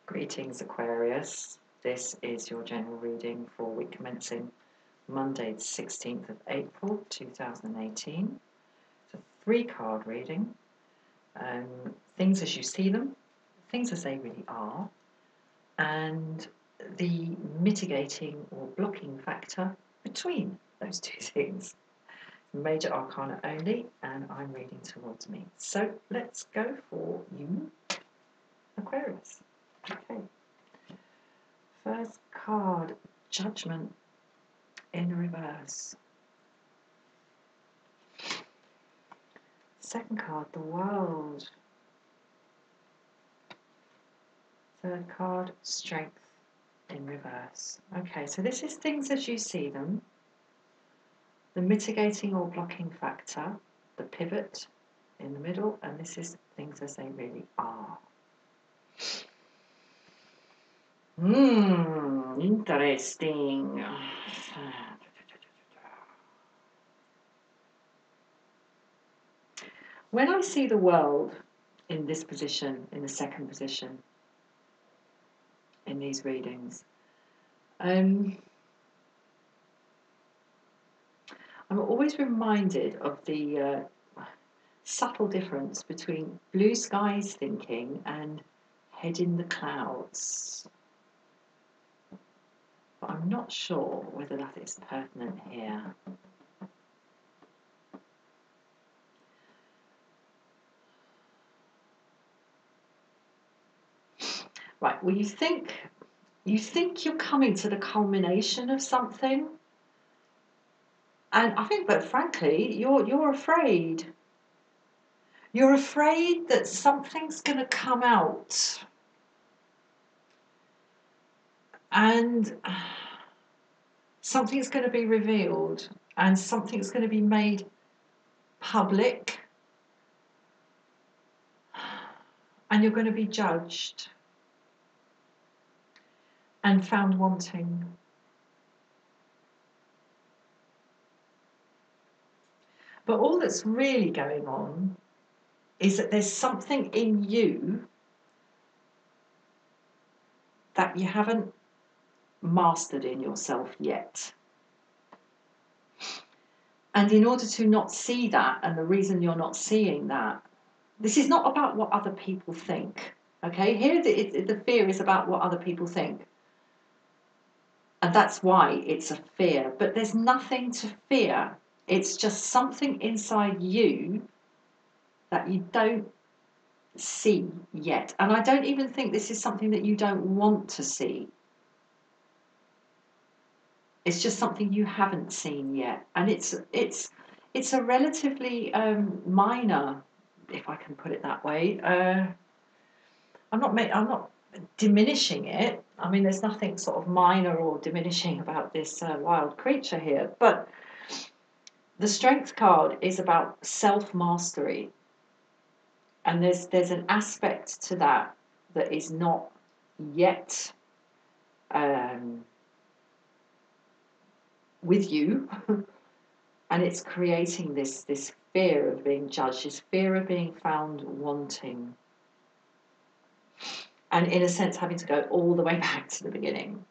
Greetings, Aquarius. This is your general reading for week commencing Monday, the 16th of April 2018. It's a 3-card reading. Things as you see them, things as they really are, and the mitigating or blocking factor between those two things. Major arcana only, and I'm reading towards me. So let's go for you, Aquarius. Okay. First card, Judgment in reverse. Second card, the World. Third card, Strength in reverse. Okay, so this is things as you see them. The mitigating or blocking factor, the pivot in the middle, and this is things as they really are. Interesting. When I see the World in this position, in the second position, in these readings, I'm always reminded of the subtle difference between blue skies thinking and head in the clouds. But I'm not sure whether that is pertinent here. Right, well, you think you're coming to the culmination of something, and I think, but frankly, you're afraid. You're afraid that something's going to come out, and something's going to be revealed, and something's going to be made public, and you're going to be judged and found wanting. But all that's really going on is that there's something in you that you haven't mastered in yourself yet. And in order to not see that, and the reason you're not seeing that, this is not about what other people think. Okay, here the fear is about what other people think. And that's why it's a fear. But there's nothing to fear. It's just something inside you that you don't see yet. And I don't even think this is something that you don't want to see. It's just something you haven't seen yet. And it's a relatively minor, if I can put it that way. I'm not diminishing it. I mean, there's nothing sort of minor or diminishing about this wild creature here. But the Strength card is about self-mastery. And there's an aspect to that is not yet with you. And it's creating this fear of being judged, this fear of being found wanting. And in a sense, having to go all the way back to the beginning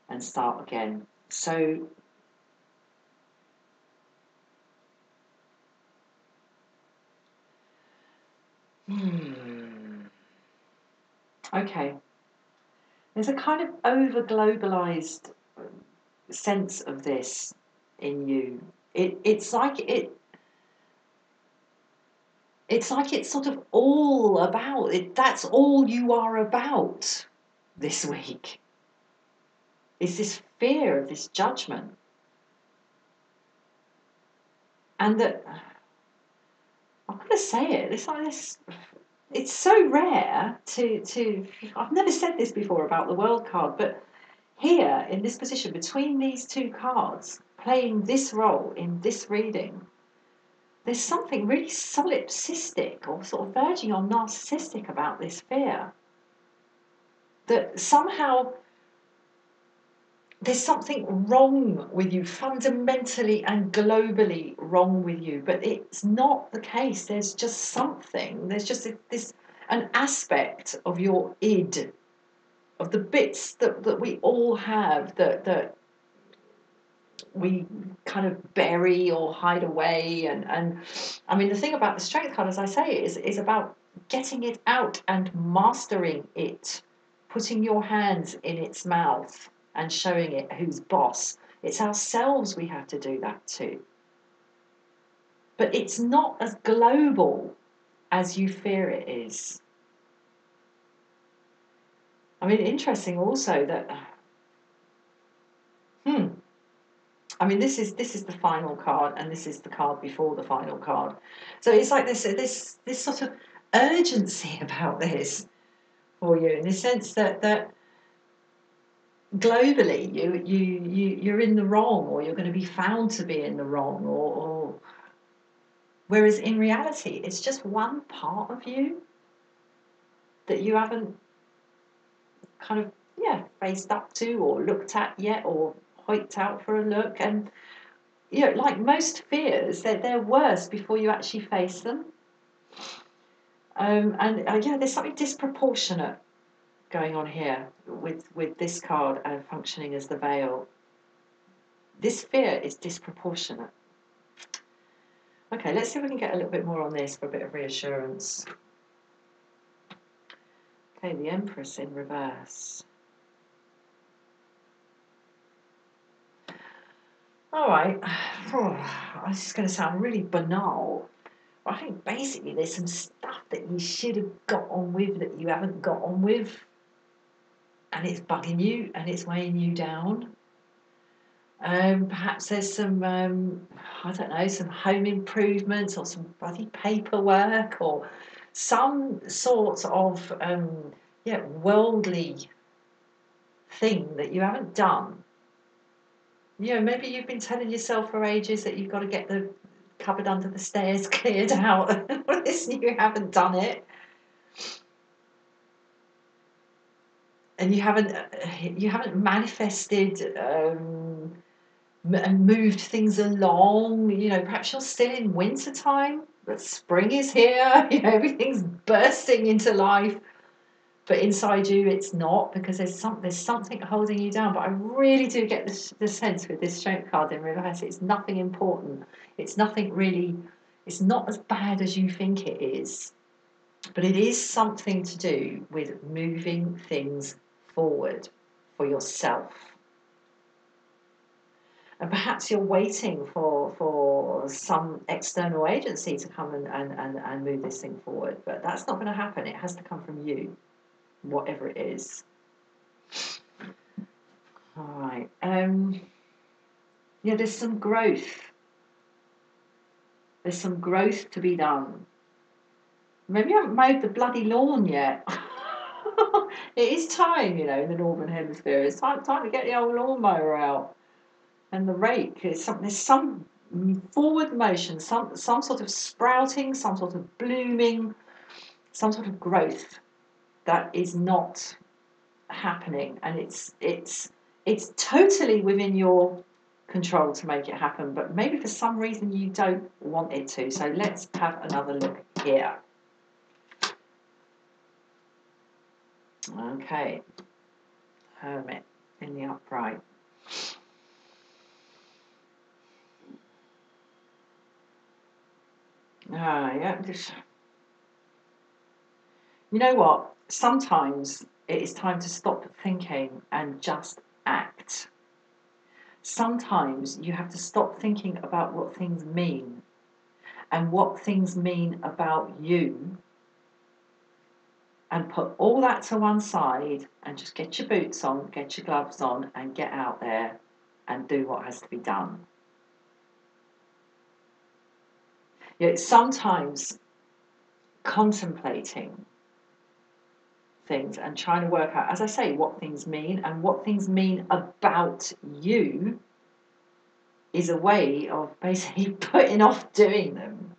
and start again. So okay. There's a kind of over-globalized sense of this in you. It's like it's sort of all about it. That's all you are about this week. Is this fear of this judgment. And that, I'm going to say it, it's so rare to I've never said this before about the World card, but here in this position between these two cards, playing this role in this reading, there's something really solipsistic or sort of verging on narcissistic about this fear. That somehow there's something wrong with you, fundamentally and globally wrong with you, but it's not the case. There's just something. There's just this, an aspect of your id, of the bits that we all have, that we kind of bury or hide away. And I mean, the thing about the Strength card, as I say, is about getting it out and mastering it, putting your hands in its mouth and showing it who's boss. It's ourselves we have to do that to. But it's not as global as you fear it is. I mean, interesting also that, I mean, this is the final card, and this is the card before the final card. So it's like this sort of urgency about this for you, in the sense that globally you're in the wrong, or you're going to be found to be in the wrong, or whereas in reality it's just one part of you that you haven't kind of faced up to or looked at yet, or hiked out for a look. And like most fears, they're worse before you actually face them. There's something disproportionate going on here with this card functioning as the veil. This fear is disproportionate. Okay, let's see if we can get a little bit more on this for a bit of reassurance. Okay, the Empress in reverse. All right, this is going to sound really banal, but I think basically there's some stuff that you should have got on with that you haven't got on with, and it's bugging you and it's weighing you down. Perhaps there's some, I don't know, some home improvements or some bloody paperwork or some sort of, worldly thing that you haven't done. Maybe you've been telling yourself for ages that you've got to get the cupboard under the stairs cleared out, and you haven't done it. And you haven't manifested and moved things along. Perhaps you're still in winter time, but spring is here. Everything's bursting into life, but inside you it's not, because there's something holding you down. But I really do get the sense with this Strength card in reverse, it's nothing important. It's nothing really. It's not as bad as you think it is, but it is something to do with moving things forward for yourself. And perhaps you're waiting for some external agency to come and move this thing forward, but that's not going to happen. It has to come from you, whatever it is. All right. There's some growth. There's some growth to be done. Maybe you haven't mowed the bloody lawn yet. It is time, in the Northern Hemisphere. It's time to get the old lawnmower out. And the rake, there's some forward motion, some sort of sprouting, some sort of blooming, some sort of growth that is not happening, and it's totally within your control to make it happen, but maybe for some reason you don't want it to. So let's have another look here. Okay, Hermit in the upright. You know what? Sometimes it is time to stop thinking and just act. Sometimes you have to stop thinking about what things mean and what things mean about you, and put all that to one side and just get your boots on, get your gloves on, and get out there and do what has to be done. Sometimes contemplating things and trying to work out, as I say, what things mean and what things mean about you is a way of basically putting off doing them.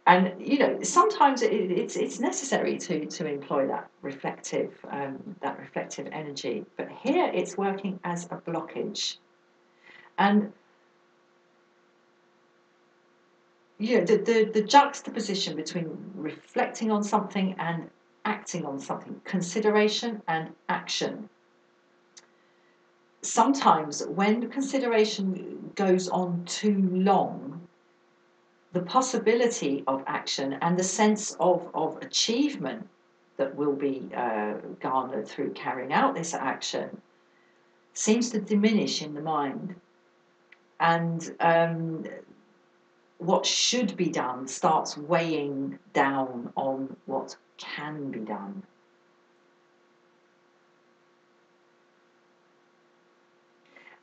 And sometimes it's necessary to employ that reflective energy, but here it's working as a blockage. And the juxtaposition between reflecting on something and acting on something, consideration and action. Sometimes when consideration goes on too long, the possibility of action and the sense of achievement that will be garnered through carrying out this action seems to diminish in the mind. And what should be done starts weighing down on what can be done.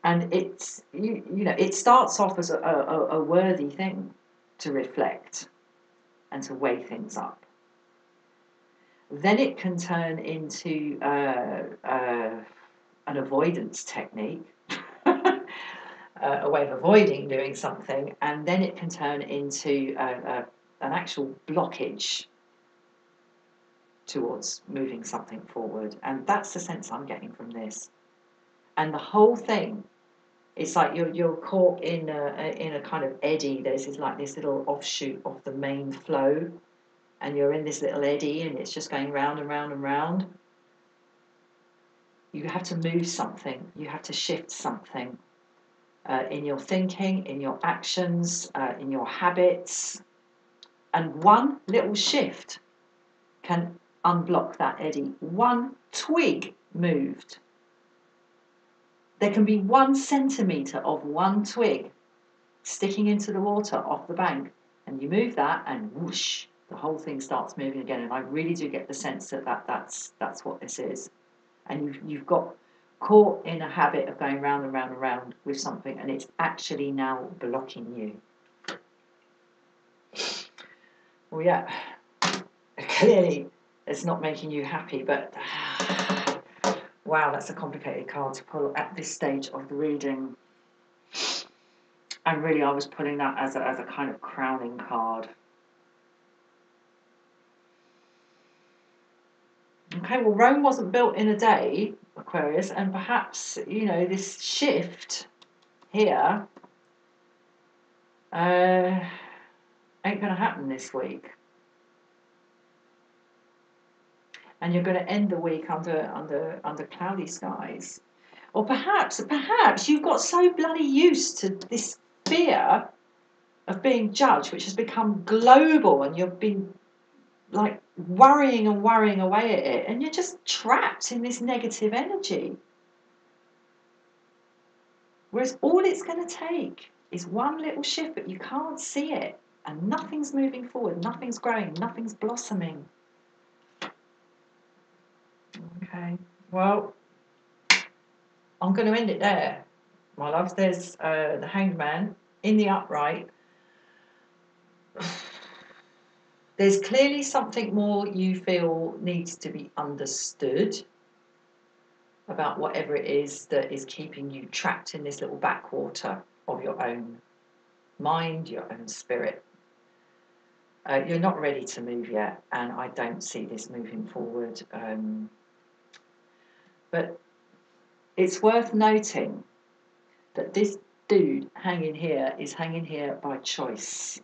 And it's it starts off as a worthy thing to reflect and to weigh things up. Then it can turn into an avoidance technique, a way of avoiding doing something, and then it can turn into an actual blockage towards moving something forward. And that's the sense I'm getting from this. And the whole thing, it's like you're caught in a kind of eddy. There's this little offshoot of the main flow, and you're in this little eddy, and it's just going round and round and round. You have to move something. You have to shift something in your thinking, in your actions, in your habits. And one little shift can unblock that eddy. One twig moved. There can be 1 centimetre of one twig sticking into the water off the bank, and you move that, and whoosh, the whole thing starts moving again. And I really do get the sense that's what this is. And you've got caught in a habit of going round and round and round with something, and it's actually now blocking you. Well, yeah, clearly it's not making you happy, but wow, that's a complicated card to pull at this stage of the reading. And really, I was pulling that as a kind of crowning card. Okay, well, Rome wasn't built in a day, Aquarius, and perhaps, this shift here ain't going to happen this week. And you're going to end the week under cloudy skies. Or perhaps you've got so bloody used to this fear of being judged, which has become global, and you've been like worrying away at it, and you're just trapped in this negative energy. Whereas all it's going to take is one little shift, but you can't see it, and nothing's moving forward, nothing's growing, nothing's blossoming. Okay, well, I'm going to end it there, my loves. There's the Hanged Man in the upright. There's clearly something more you feel needs to be understood about whatever it is that is keeping you trapped in this little backwater of your own mind, your own spirit. You're not ready to move yet, and I don't see this moving forward. But it's worth noting that this dude hanging here is hanging here by choice.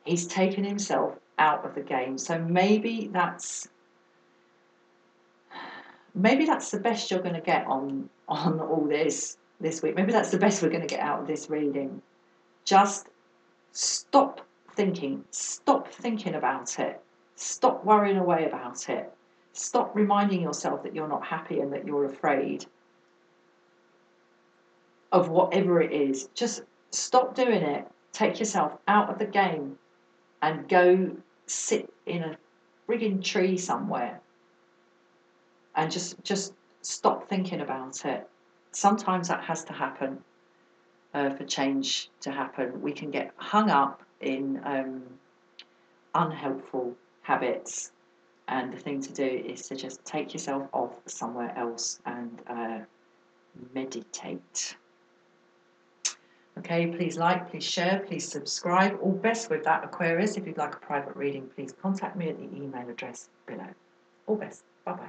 He's taken himself out of the game. So maybe that's the best you're going to get on all this week. Maybe that's the best we're going to get out of this reading. Just stop thinking. Stop thinking about it. Stop worrying away about it. Stop reminding yourself that you're not happy and that you're afraid of whatever it is. Just stop doing it. Take yourself out of the game and go sit in a frigging tree somewhere and just stop thinking about it. Sometimes that has to happen for change to happen. We can get hung up in unhelpful habits, and the thing to do is to just take yourself off somewhere else and meditate. Okay, please like, please share, please subscribe. All best with that, Aquarius. If you'd like a private reading, please contact me at the email address below. All best. Bye-bye.